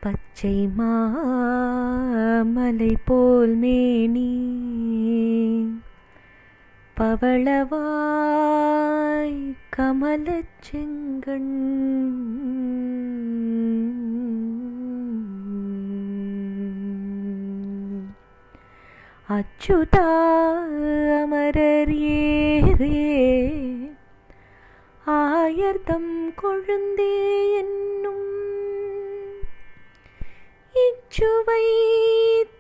பச்சை மாமலை போல் மேனி பவளவாய் கமலச் செங்கண் அச்சுதா அமரர் ஏரே ஆயர்தம் கொழுந்தே என்னும் இச்சுவை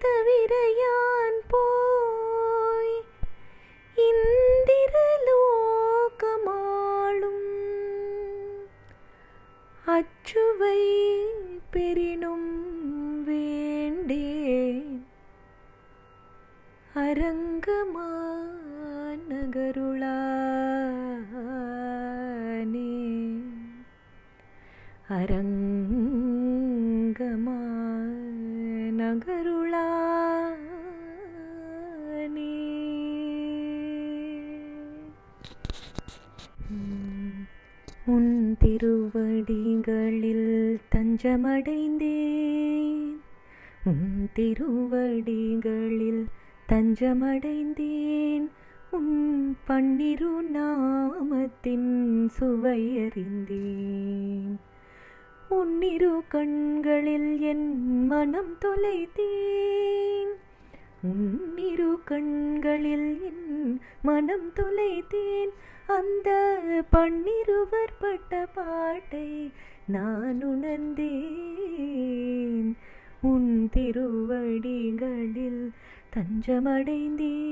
தவிர யான் போய் இந்திரலோகமாளும் அச்சுவை பெரினும் வேண்டேன் அரங்கமா நகருளானே அரங்கமா நகருளானே. உன் திருவடிகளில் தஞ்சமடைந்தேன், உன் திருவடிகளில் தஞ்சமடைந்தேன், உன் பன்னிரு நாமத்தின் சுவையறிந்தேன். உன்னிரு கண்களில் என் மனம் தொலைத்தேன், உன்னிரு கண்களில் என் மனம் தொலைத்தேன். அந்த பன்னிருவர் பட்ட பாட்டை நான் உணர்ந்தேன். உன் திருவடிகளில் தஞ்சமடைந்தேன்.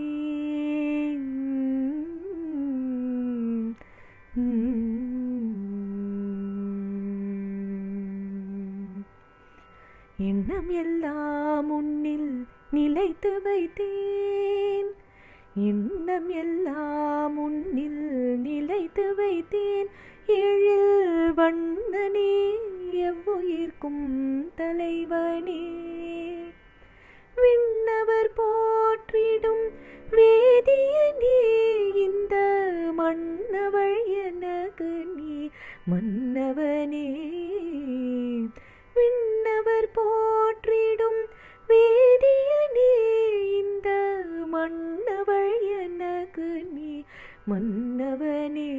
எண்ணம் எல்லாம் உன்னில் நிலைத்து வைத்தேன், எண்ணம் எல்லாம் உன்னில் நிலைத்து வைத்தேன். எழில் வண்ணனே எவ்வுயிர்க்கும் தலைவனே, விண்ணவர் போற்றிடும் வேதியனே, இந்த மன்னவள் எனக்கு நீ மன்னவனே. விண்ணவர் போற்றிடும் வேதியனே, இந்த மன்னவள் எனக்கு நீ மன்னவனே.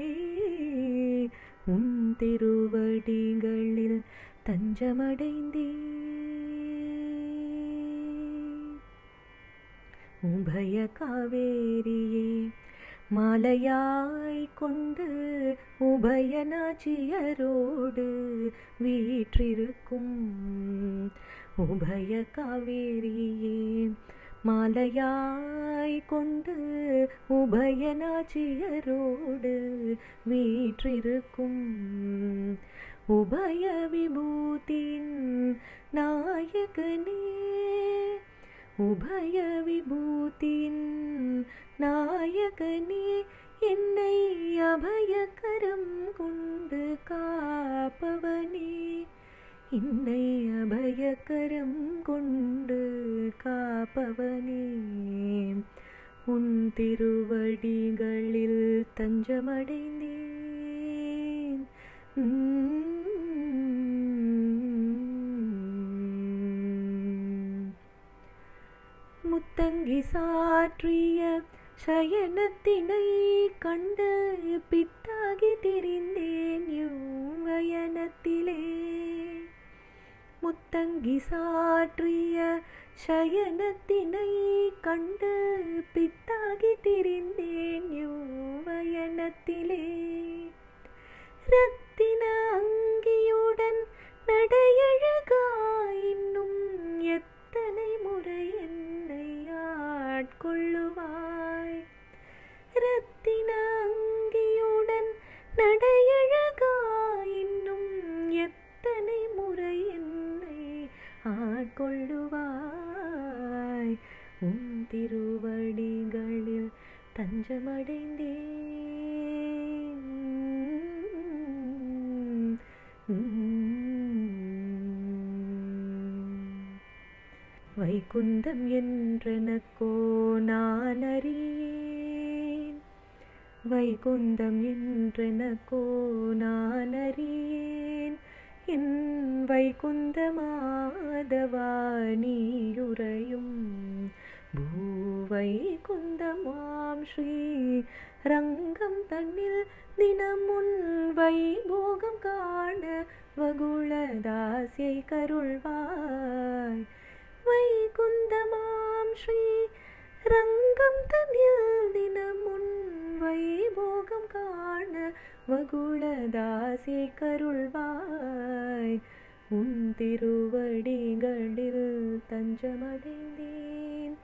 உன் திருவடிகளில் தஞ்சமடைந்தேன். உபய காவேரியே மாலையாய் கொண்டு உபயநாச்சியரோடு வீற்றிருக்கும், உபய காவேரியே மாலையாய் கொண்டு உபயநாச்சியரோடு வீற்றிருக்கும், உபய விபூதியின் நாயகனே, உபய விபூதியின் நாயகனே, என்னை அபயகரம் கொண்டு காப்பவனே, என்னை அபயகரம் கொண்டு காப்பவனே. உன் திருவடிகளில் தஞ்சமடைந்தேன். முத்தங்கி சாற்றிய சயனத்தினை கண்டு பித்தாகி திரிந்தேன் யௌவனத்திலே, முத்தங்கி சாற்றிய சயனத்தினை கண்டு பித்தாகி திரிந்தேன் யௌவனத்திலே. ரத்தின அங்கியுடன் நடையழகாய் இன்னும் எத்தனை முறை என்னை ஆட்கொள்ளுவாய். ரத்தின அங்கியுடன் நடையழகாய் இன்னும் எத்தனை முறை என்னை ஆட்கொள்ளுவாய். உன் திருவடிகளில் தஞ்சமடைந்தேன். வைகுந்தம் என்றனக்கோ நான் அறியேன், வைகுந்தம் என்றனக்கோ நான் அறியேன். என் வைகுந்த மாதவா நீயுறையும் பூவைகுந்தமாம் ஸ்ரீ ரங்கம் தன்னில் தினமுன் வைபோகம் காண வகுளதாசியை கருள்வாய். வைகுந்தமாம் ஸ்ரீ ரங்கம் தன்னில் தினமுன் வைபோகம் காண வகுளதாசியை கருள்வாய். உன் திருவடிகளில் தஞ்சமடைந்தேன்,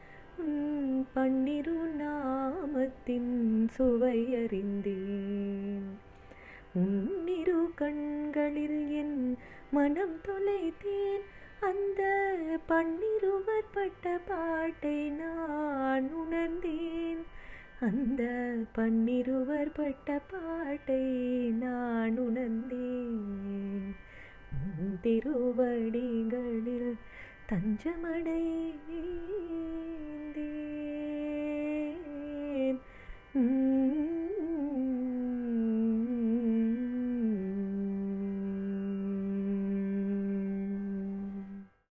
உன் பன்னிரு நாமத்தின் சுவையறிந்தேன். உன்னிரு கண்களில் என் மனம் தொலைத்தேன், அந்த பன்னிருவர் பட்ட பாட்டை நான் உணர்ந்தேன். அந்த பன்னிருவர் பட்ட பாட்டை நான் உணர்ந்தேன். உன் திருவடிகளில் தஞ்சமடைந்தேன்.